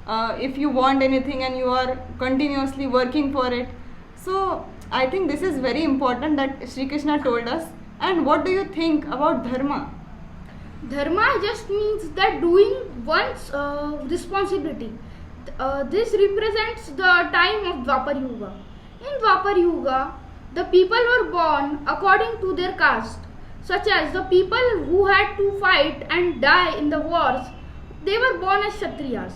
if you want anything and you are continuously working for it. So I think this is very important that Sri Krishna told us. And what do you think about dharma? Dharma just means that doing one's responsibility. This represents the time of Dwapar Yuga. In Dwapar Yuga, the people were born according to their caste, such as the people who had to fight and die in the wars, they were born as Kshatriyas,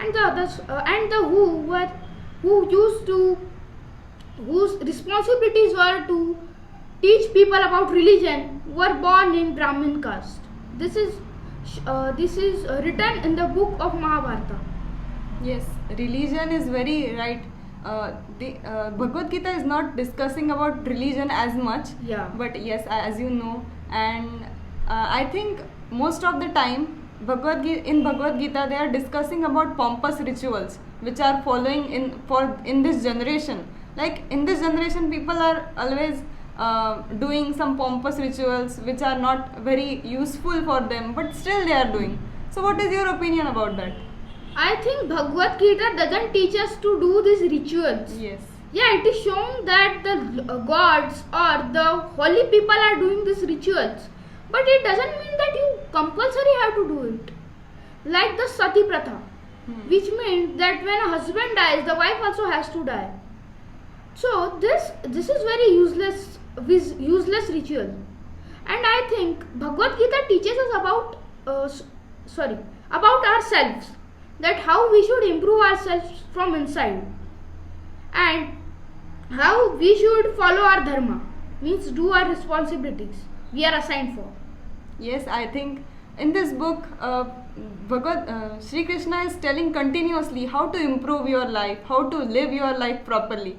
and the others, and the who used to whose responsibilities were to teach people about religion were born in Brahmin caste. This is written in the book of Mahabharata. Yes, religion is very right. The Bhagavad Gita is not discussing about religion as much. Yeah. But yes, as you know, and I think most of the time in Bhagavad Gita they are discussing about pompous rituals which are following in this generation. Like in this generation, people are always doing some pompous rituals which are not very useful for them, but still they are doing. So, what is your opinion about that? I think Bhagavad Gita doesn't teach us to do these rituals. Yes. Yeah, it is shown that the gods or the holy people are doing these rituals, but it doesn't mean that you compulsory have to do it. Like the sati pratha, which means that when a husband dies, the wife also has to die. So this is very useless ritual, and I think Bhagavad Gita teaches us about ourselves, that how we should improve ourselves from inside, and how we should follow our dharma, means do our responsibilities we are assigned for. Yes, I think in this book, Sri Krishna is telling continuously how to improve your life, how to live your life properly.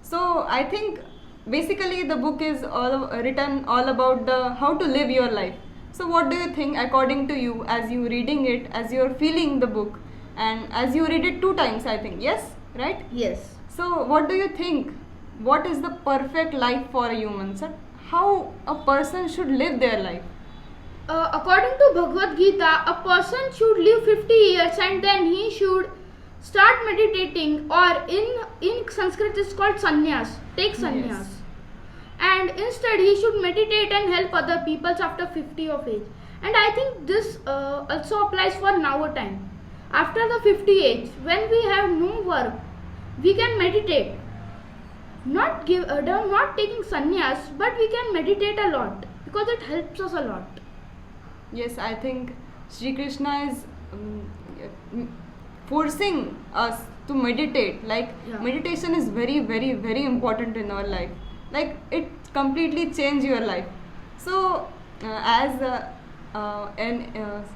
So I think basically the book is written all about the how to live your life. So what do you think, according to you, as you reading it, as you are feeling the book, and as you read it 2 times, I think, yes, right? Yes. So what do you think? What is the perfect life for a human? Sir? How a person should live their life? According to Bhagavad Gita, a person should live 50 years and then he should start meditating, or in Sanskrit it's called sannyas. Take sannyas. Yes. And instead he should meditate and help other people after 50 of age. And I think this also applies for now time. After the 50 age, when we have no work, we can meditate. Not taking sannyas, but we can meditate a lot because it helps us a lot. Yes, I think Sri Krishna is forcing us to meditate. Like meditation is very, very, very important in our life. Like it completely change your life. So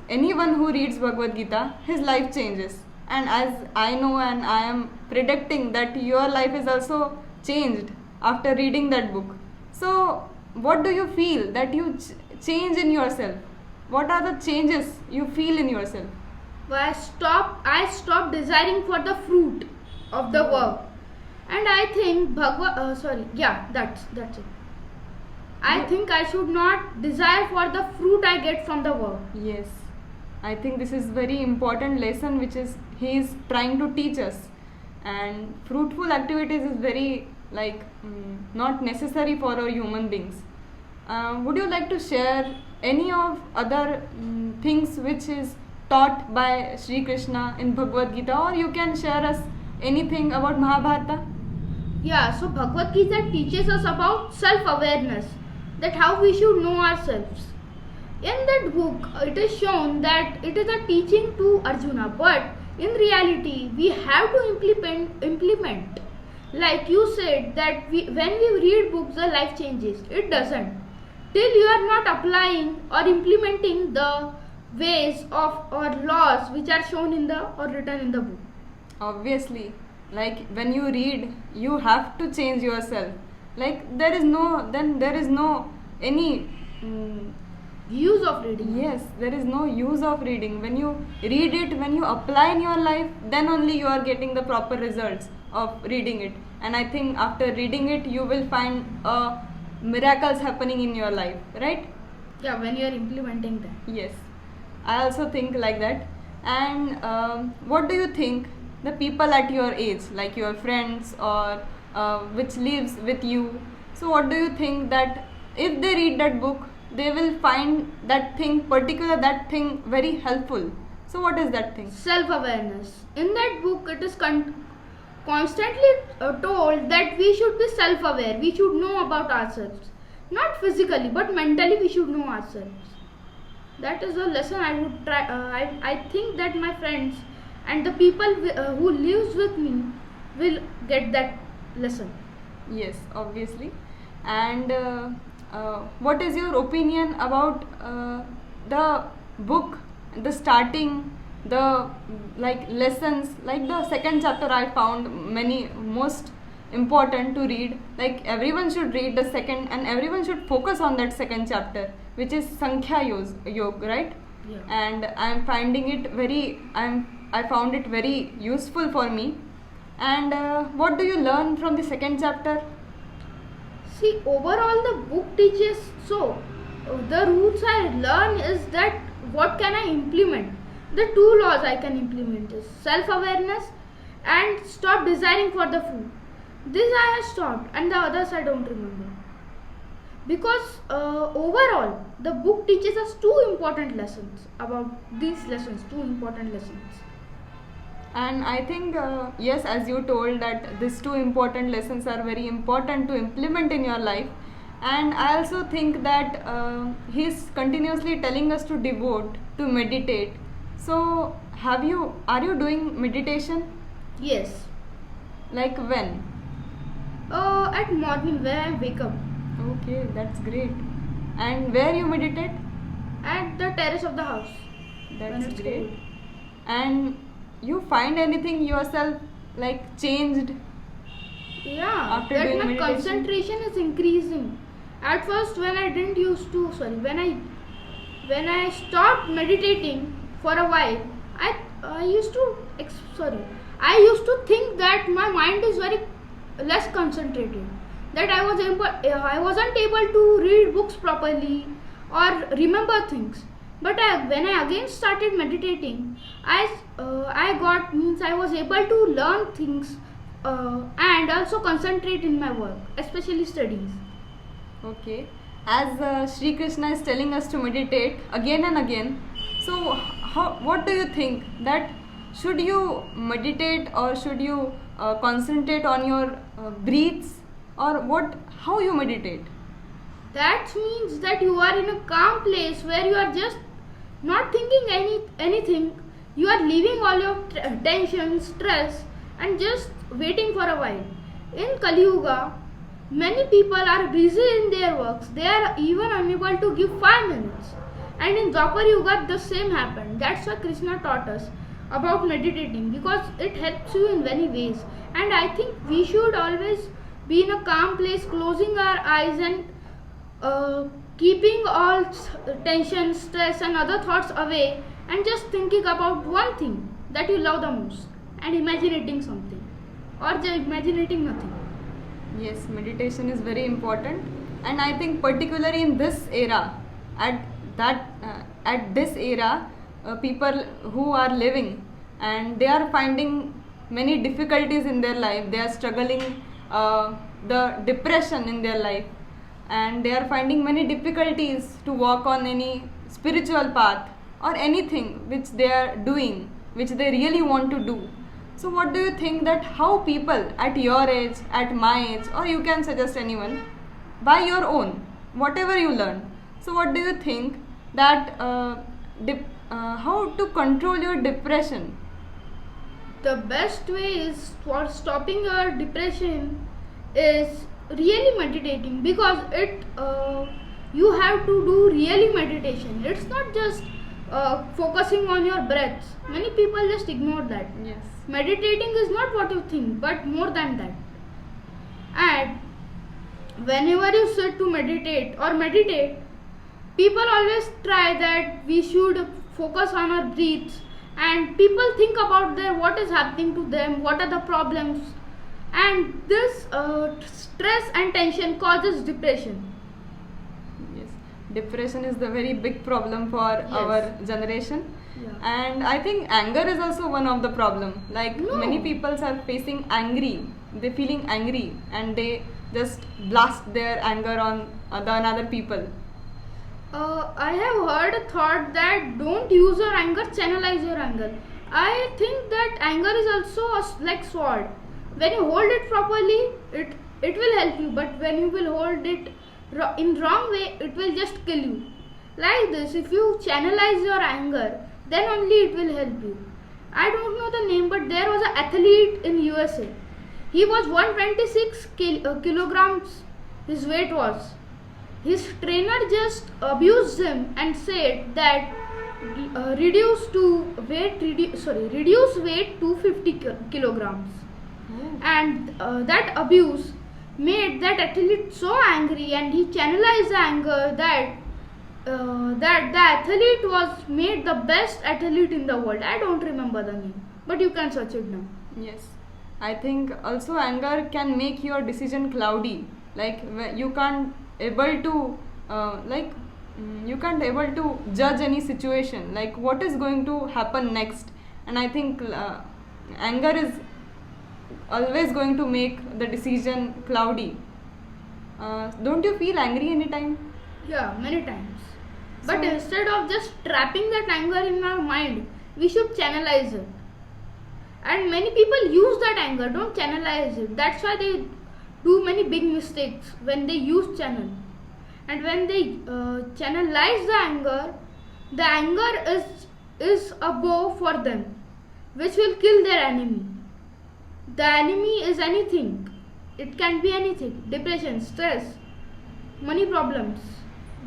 anyone who reads Bhagavad Gita, his life changes. And as I know and I am predicting that your life is also changed after reading that book. So what do you feel that you change in yourself? What are the changes you feel in yourself? I stopped desiring for the fruit of the work, and I think that's it. I think I should not desire for the fruit I get from the work. Yes, I think this is very important lesson which is he is trying to teach us, and fruitful activities is very not necessary for our human beings. Would you like to share any of other things which is taught by Sri Krishna in Bhagavad Gita, or you can share us anything about Mahabharata? Yeah, so Bhagavad Gita teaches us about self-awareness, that how we should know ourselves. In that book, it is shown that it is a teaching to Arjuna, but in reality, we have to implement. Like you said, that when we read books, the life changes. It doesn't. Till you are not applying or implementing the ways of or laws which are shown in the or written in the book. Obviously, like when you read, you have to change yourself. Like there is no any use of reading. Yes, there is no use of reading. When you read it, when you apply in your life, then only you are getting the proper results of reading it. And I think after reading it, you will find miracles happening in your life, right? Yeah, when you are implementing them. Yes, I also think like that. And what do you think the people at your age, like your friends or which lives with you, so what do you think that if they read that book, they will find that thing, particular that thing, very helpful? So what is that thing? Self-awareness. In that book, it is constantly told that we should be self-aware. We should know about ourselves, not physically but mentally. We should know ourselves. That is a lesson I would try. I think that my friends and the people who lives with me will get that lesson. Yes, obviously. And what is your opinion about the book, the starting, the like lessons, like the second chapter I found many most important to read. Like everyone should read the second, and everyone should focus on that second chapter, which is Sankhya Yoga, right? Yeah. And I found it very useful for me. And what do you learn from the second chapter? See, overall the book teaches the roots I learn is that what can I implement? The two laws I can implement is self-awareness and stop desiring for the food. This I have stopped, and the others I don't remember. Because overall the book teaches us two important lessons about these lessons, two important lessons. And I think, yes, as you told, that these two important lessons are very important to implement in your life. And I also think that he's continuously telling us to devote, to meditate. So, are you doing meditation? Yes, Like when? at morning when I wake up, Okay, that's great. And where you meditate? at the terrace of the house. When That's it's great. cold. And you find anything yourself like changed? Yeah, After that doing my meditation? concentration is increasing. At first, when I didn't used to, sorry, when I stopped meditating for a while, I used to I used to think that my mind is very less concentrated. That I wasn't able to read books properly or remember things. But when I again started meditating, I was able to learn things and also concentrate in my work, especially studies. Okay. As Sri Krishna is telling us to meditate again and again, so what do you think that should you meditate or should you concentrate on your breaths, or what? How you meditate? That means that you are in a calm place where you are just not thinking anything. You are leaving all your tension, stress, and just waiting for a while. In Kali Yuga, many people are busy in their works. They are even unable to give 5 minutes. And in Dwapar Yuga, the same happened. That's why Krishna taught us about meditating, because it helps you in many ways. And I think we should always be in a calm place, closing our eyes and keeping all tension, stress, and other thoughts away, and just thinking about one thing that you love the most and imagining something or just imagining nothing. Yes, meditation is very important, and I think particularly in this era, at this era, people who are living and they are finding many difficulties in their life. They are struggling the depression in their life, and they are finding many difficulties to walk on any spiritual path or anything which they are doing, which they really want to do. So what do you think that how people at your age, at my age, or you can suggest anyone, by your own, whatever you learn, so what do you think that how to control your depression? The best way is for stopping your depression is really meditating, because it you have to do really meditation. It's not just focusing on your breaths. Many people just ignore that. Yes. Meditating is not what you think, but more than that. And whenever you sit to meditate or meditate, people always try that we should focus on our breaths, and people think about what is happening to them, what are the problems, and this stress and tension causes depression. Yes, depression is the very big problem for Yes. our generation. Yeah. And I think anger is also one of the problem. Like No. many people are facing angry, they feeling angry, and they just blast their anger on the another people. I have heard a thought that don't use your anger, channelize your anger. I think that anger is also like sword. When you hold it properly, it will help you. But when you will hold it in wrong way, it will just kill you. Like this, if you channelize your anger, then only it will help you. I don't know the name, but there was an athlete in USA. He was 126 kilograms. His weight was. His trainer just abused him and said that reduce weight to 50 kilograms. And that abuse made that athlete so angry, and he channelized the anger that the athlete was made the best athlete in the world. I don't remember the name, but you can search it now. Yes, I think also anger can make your decision cloudy. Like you can't able to you can't able to judge any situation. Like what is going to happen next, and I think anger is always going to make the decision cloudy. Don't you feel angry anytime? Yeah, many times. But So- instead of just trapping that anger in our mind, we should channelize it. And many people use that anger, don't channelize it. That's why they do many big mistakes when they use channel. And when they channelize the anger is a bow for them, which will kill their enemy. The enemy is anything. It can be anything. Depression, stress, money problems,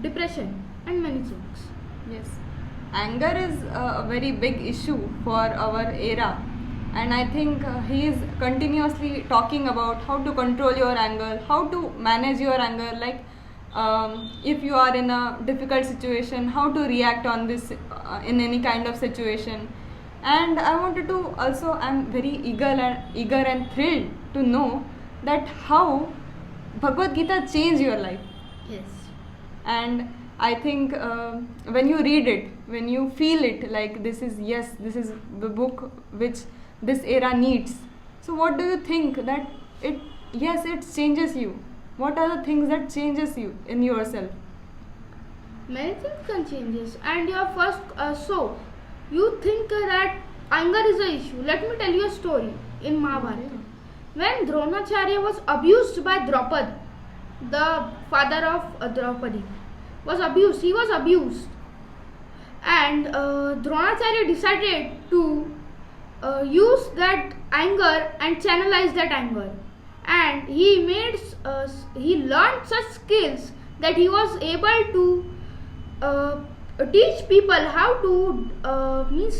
depression, and many things. Yes, anger is a very big issue for our era, and I think he is continuously talking about how to control your anger, how to manage your anger. Like if you are in a difficult situation, how to react on this in any kind of situation. And I wanted to also, I'm very eager and thrilled to know that how Bhagavad Gita changed your life. Yes. And I think when you read it, when you feel it, like this is, yes, this is the book which this era needs. So what do you think that it, yes, it changes you? What are the things that changes you in yourself? Many things can change. And your first, so you think that anger is an issue. Let me tell you a story in Mahabharata. When Dronacharya was abused by Draupadi, the father of Draupadi was abused. He was abused, and Dronacharya decided to use that anger and channelize that anger. And he learned such skills that he was able to teach people how to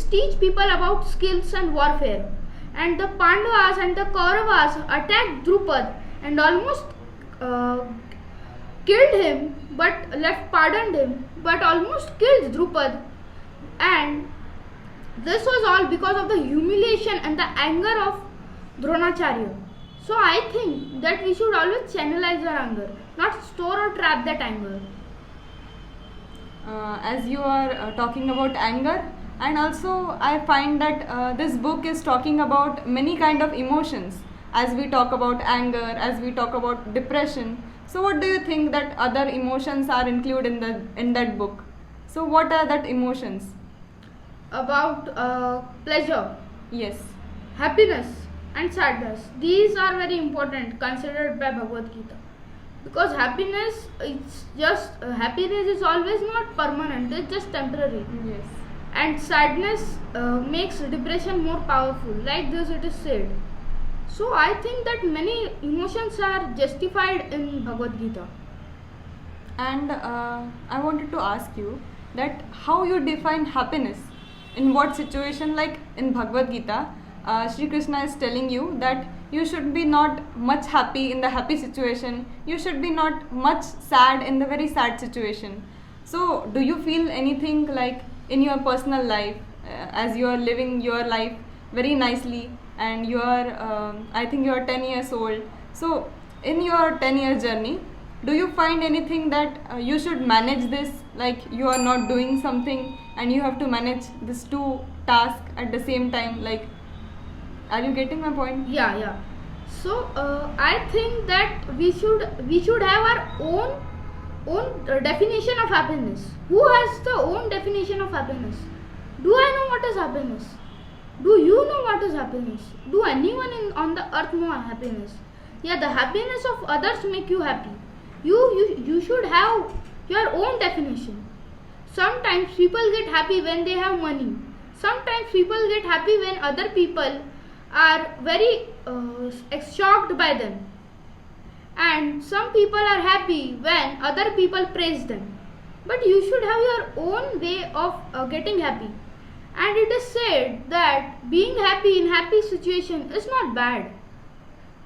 teach people about skills and warfare. And the Pandavas and the Kauravas attacked Drupad and almost killed him, but pardoned him, but almost killed Drupad. And this was all because of the humiliation and the anger of Dronacharya. So I think that we should always channelize our anger, not store or trap that anger. As you are talking about anger, and also I find that this book is talking about many kind of emotions. As we talk about anger, as we talk about depression, so what do you think that other emotions are included in that book? So what are that emotions? About pleasure, Yes. happiness, and sadness. These are very important considered by Bhagavad Gita. Because happiness, happiness is always not permanent, it's just temporary. Yes. And sadness makes depression more powerful, like this it is said. So I think that many emotions are justified in Bhagavad Gita. And I wanted to ask you that how you define happiness, in what situation. Like in Bhagavad Gita, Sri Krishna is telling you that you should be not much happy in the happy situation, you should be not much sad in the very sad situation. So do you feel anything like in your personal life, as you are living your life very nicely, and you are I think you are 10 years old, so in your 10-year journey, do you find anything that you should manage this, like you are not doing something and you have to manage these two tasks at the same time? Like, are you getting my point? Yeah. So I think that we should have our own definition of happiness. Who has the own definition of happiness? Do I know what is happiness? Do you know what is happiness? Do anyone on the earth know happiness? Yeah, the happiness of others make you happy. You should have your own definition. Sometimes people get happy when they have money. Sometimes people get happy when other people are very shocked by them. And some people are happy when other people praise them. But you should have your own way of getting happy. And it is said that being happy in happy situation is not bad,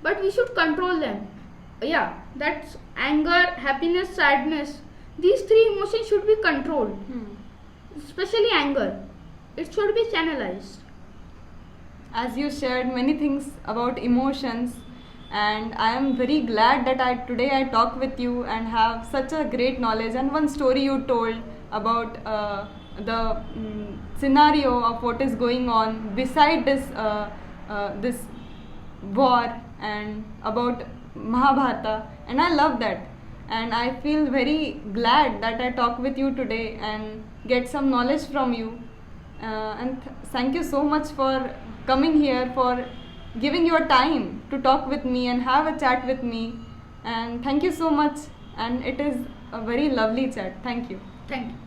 but we should control them. Yeah, that's anger, happiness, sadness. These three emotions should be controlled, especially anger. It should be channelized. As you shared many things about emotions, and I am very glad that today I talk with you and have such a great knowledge. And one story you told about the scenario of what is going on beside this war, and about Mahabharata, and I love that. And I feel very glad that I talk with you today and get some knowledge from you. And thank you so much for coming here, for giving your time to talk with me and have a chat with me. And thank you so much. And it is a very lovely chat. Thank you. Thank you.